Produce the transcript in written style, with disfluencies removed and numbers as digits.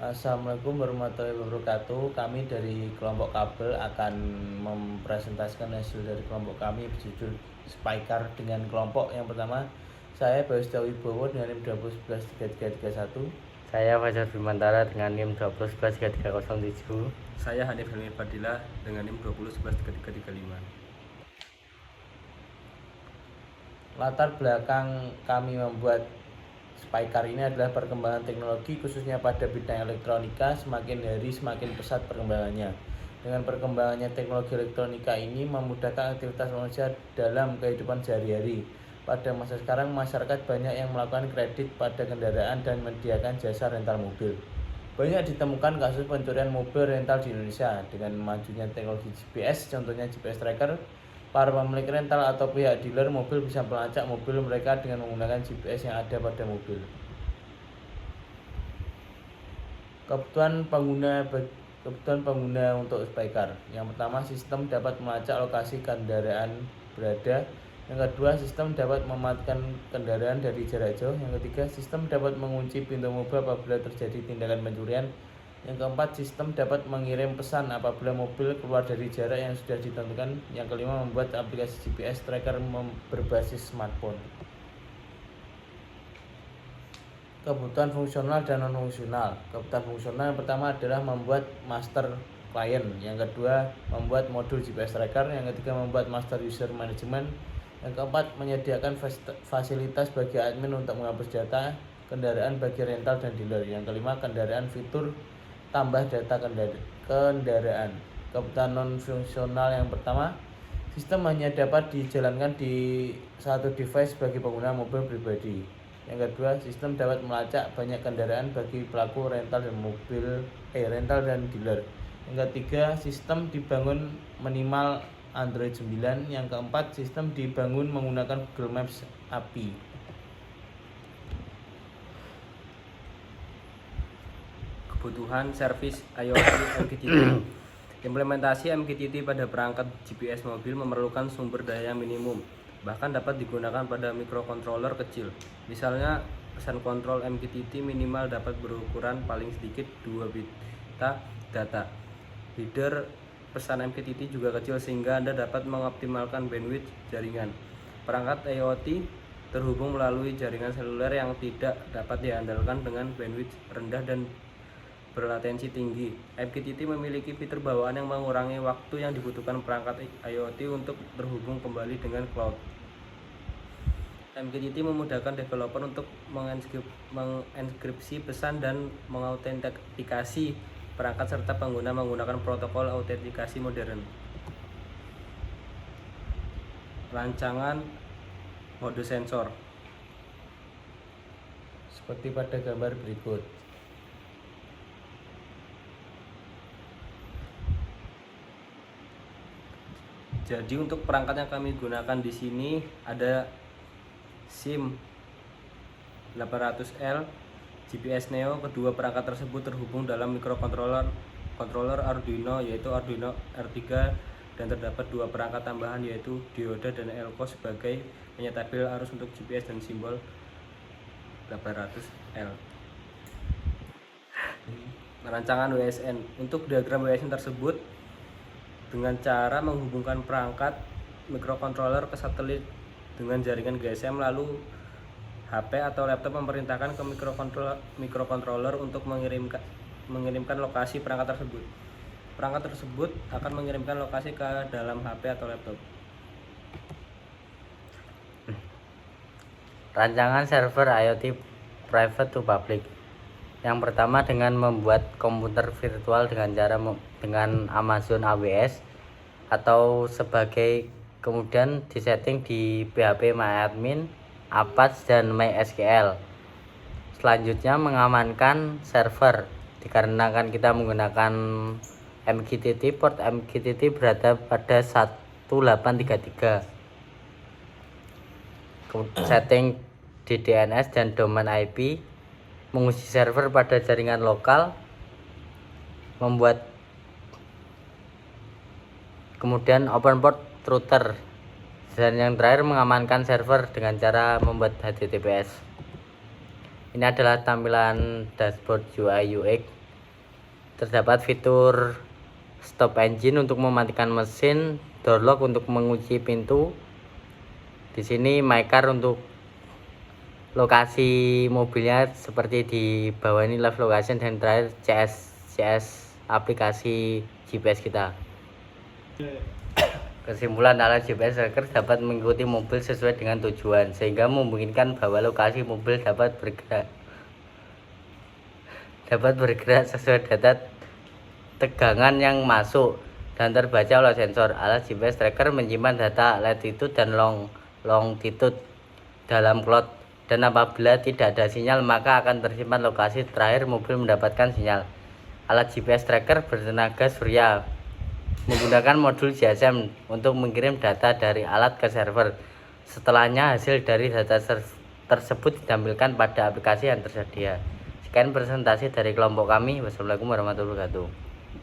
Assalamualaikum warahmatullahi wabarakatuh. Kami dari kelompok kabel akan mempresentasikan hasil dari kelompok kami berjudul Spycar dengan kelompok yang pertama. Saya Bawista Wibowo dengan NIM 20113331. Saya Fajar Bimantara dengan NIM 20113307. Saya Hanif Helmi Fadila dengan NIM 20113335. Latar belakang kami membuat Spycar ini adalah perkembangan teknologi khususnya pada bidang elektronika semakin hari semakin pesat perkembangannya. Dengan perkembangannya teknologi elektronika ini memudahkan aktivitas manusia dalam kehidupan sehari-hari. Pada masa sekarang masyarakat banyak yang melakukan kredit pada kendaraan dan menyediakan jasa rental mobil. Banyak ditemukan kasus pencurian mobil rental di Indonesia. Dengan majunya teknologi GPS, contohnya GPS tracker, para pemilik rental atau pihak dealer mobil bisa melacak mobil mereka dengan menggunakan GPS yang ada pada mobil. Kebutuhan pengguna untuk Spycar. Yang pertama, sistem dapat melacak lokasi kendaraan berada. Yang kedua, sistem dapat mematikan kendaraan dari jarak jauh. Yang ketiga, sistem dapat mengunci pintu mobil apabila terjadi tindakan pencurian. Yang keempat, sistem dapat mengirim pesan apabila mobil keluar dari jarak yang sudah ditentukan. Yang kelima, membuat aplikasi GPS tracker berbasis smartphone. Kebutuhan fungsional dan non-fungsional. Kebutuhan fungsional yang pertama adalah membuat master client. Yang kedua, membuat modul GPS tracker. Yang ketiga, membuat master user management. Yang keempat, menyediakan fasilitas bagi admin untuk menghapus data kendaraan bagi rental dan dealer. Yang kelima, kendaraan fitur tambah data kendaraan. Kebutuhan non-fungsional yang pertama, sistem hanya dapat dijalankan di satu device bagi pengguna mobil pribadi. Yang kedua, sistem dapat melacak banyak kendaraan bagi pelaku rental dan dealer. Yang ketiga, sistem dibangun minimal Android 9. Yang keempat, sistem dibangun menggunakan Google Maps API. Kebutuhan servis IoT MQTT. Implementasi MQTT pada perangkat GPS mobil memerlukan sumber daya minimum, bahkan dapat digunakan pada microcontroller kecil. Misalnya, pesan kontrol MQTT minimal dapat berukuran paling sedikit 2 bit data. Header pesan MQTT juga kecil sehingga Anda dapat mengoptimalkan bandwidth jaringan. Perangkat IoT terhubung melalui jaringan seluler yang tidak dapat diandalkan dengan bandwidth rendah dan berlatensi tinggi. MQTT memiliki fitur bawaan yang mengurangi waktu yang dibutuhkan perangkat IoT untuk terhubung kembali dengan cloud. MQTT memudahkan developer untuk mengenkripsi pesan dan mengautentikasi perangkat serta pengguna menggunakan protokol autentikasi modern. Rancangan mode sensor Seperti pada gambar berikut. Jadi untuk perangkat yang kami gunakan di sini ada SIM 800L, GPS Neo. Kedua perangkat tersebut terhubung dalam microcontroller Arduino yaitu Arduino R3 dan terdapat dua perangkat tambahan yaitu dioda dan elko sebagai penyetabel arus untuk GPS dan simbol 800L. Rancangan WSN. Untuk diagram WSN tersebut dengan cara menghubungkan perangkat microcontroller ke satelit dengan jaringan GSM, lalu HP atau laptop memerintahkan ke microcontroller untuk mengirimkan lokasi perangkat tersebut. Perangkat tersebut akan mengirimkan lokasi ke dalam HP atau laptop. Rancangan server IoT private to public. Yang pertama dengan membuat komputer virtual dengan Amazon AWS atau sebagai kemudian disetting di PHP MyAdmin, Apache dan MySQL. Selanjutnya mengamankan server dikarenakan kita menggunakan MQTT, port MQTT berada pada 1833. Setting di DNS dan domain IP, menguji server pada jaringan lokal, membuat kemudian open port router, dan yang terakhir mengamankan server dengan cara membuat HTTPS. Ini adalah tampilan dashboard UI UX Terdapat fitur stop engine untuk mematikan mesin, door lock untuk mengunci pintu. Di sini my car untuk lokasi mobilnya seperti di bawah ini, live location, dan terakhir CS aplikasi GPS kita. Kesimpulan, alat GPS tracker dapat mengikuti mobil sesuai dengan tujuan sehingga memungkinkan bahwa lokasi mobil dapat bergerak sesuai data tegangan yang masuk dan terbaca oleh sensor. Alat GPS tracker menyimpan data latitude dan longitude dalam cloud, dan apabila tidak ada sinyal maka akan tersimpan lokasi terakhir mobil mendapatkan sinyal. Alat GPS tracker bertenaga surya menggunakan modul GSM untuk mengirim data dari alat ke server. Setelahnya hasil dari data tersebut ditampilkan pada aplikasi yang tersedia. Sekian presentasi dari kelompok kami. Wassalamualaikum warahmatullahi wabarakatuh.